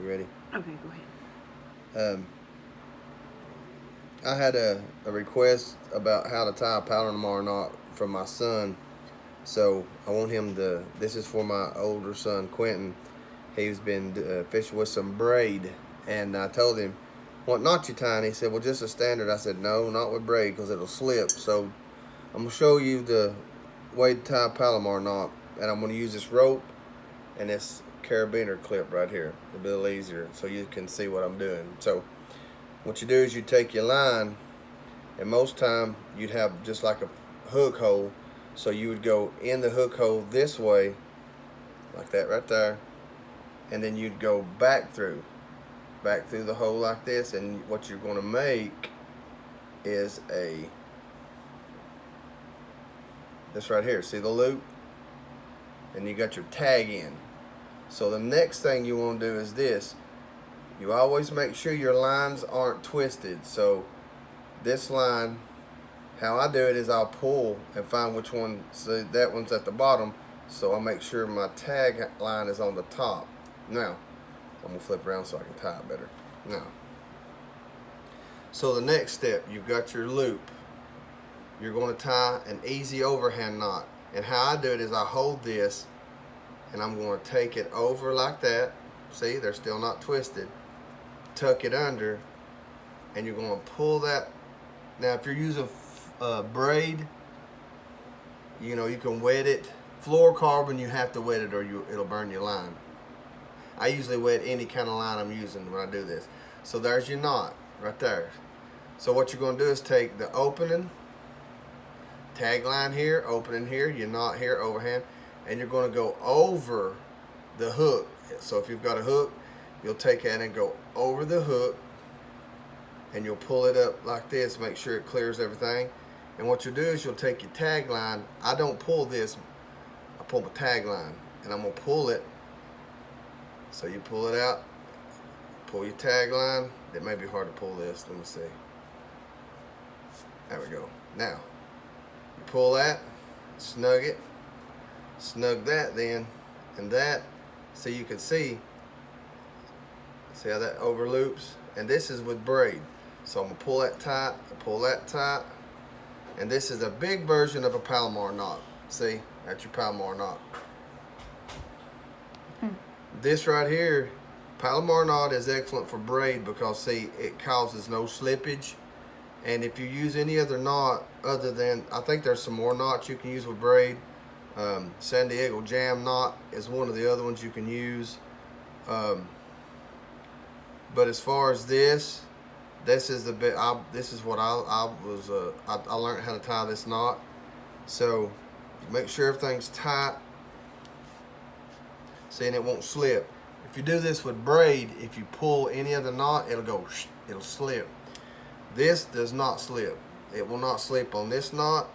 You ready? Okay, go ahead. I had a request about how to tie a Palomar knot from my son. So I want him to. This is for my older son Quentin. He's been fishing with some braid, and I told him, "What knot you tying?" He said, "Well, just a standard." I said, "No, not with braid, because it'll slip." So I'm gonna show you the way to tie a Palomar knot, and I'm gonna use this rope and this carabiner clip right here. It'll be a little easier, so you can see what I'm doing. So what you do is you take your line, and most time you'd have just like a hook hole, so you would go in the hook hole this way, like that right there, and then you'd go back through the hole like this, and what you're going to make is this right here. See the loop? And you got your tag in. So the next thing you want to do is this. You always make sure your lines aren't twisted. So this line, how I do it is I'll pull and find which one. So that one's at the bottom, so I'll make sure my tag line is on the top. Now I'm gonna flip around so I can tie it better. Now, so the next step, you've got your loop. You're going to tie an easy overhand knot, and how I do it is I hold this and I'm going to take it over like that. See, they're still not twisted. Tuck it under, and you're going to pull that. Now if you're using braid, you know, you can wet it. Fluorocarbon, you have to wet it or it'll burn your line. I usually wet any kind of line I'm using when I do this. So there's your knot right there. So what you're going to do is take the opening, tag line here, opening here, your knot here, overhand, and you're going to go over the hook. So if you've got a hook, you'll take that and go over the hook, and you'll pull it up like this, make sure it clears everything. And what you'll do is you'll take your tag line. I don't pull this, I pull my tag line, and I'm going to pull it. So you pull it out, pull your tag line. It may be hard to pull this. Let me see. There we go. Now, you pull that, snug it, snug that then, and that, so you can see how that overloops. And this is with braid. So I'm going to pull that tight, pull that tight, and this is a big version of a Palomar knot. See, that's your Palomar knot. This right here, Palomar knot is excellent for braid because, see, it causes no slippage. And if you use any other knot other than, I think there's some more knots you can use with braid. San Diego jam knot is one of the other ones you can use. But as far as this is the bit. This is what I learned how to tie this knot. So make sure everything's tight. See, and it won't slip. If you do this with braid, if you pull any other knot, it'll slip. This does not slip. It will not slip on this knot.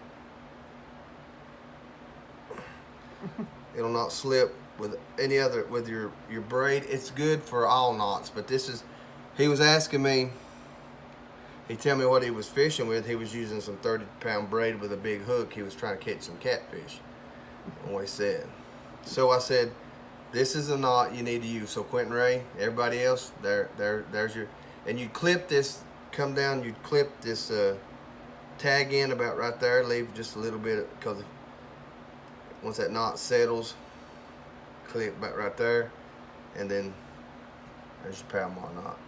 It'll not slip with any other, with your braid. It's good for all knots, but this is, he was asking me, he tell me what he was fishing with. He was using some 30-pound braid with a big hook. He was trying to catch some catfish, what he said. So I said, this is a knot you need to use. So Quentin Ray, everybody else, there's your, and you clip this, come down, you clip this tag in about right there, leave just a little bit, because once that knot settles, clip about right there, and then there's your Palomar knot.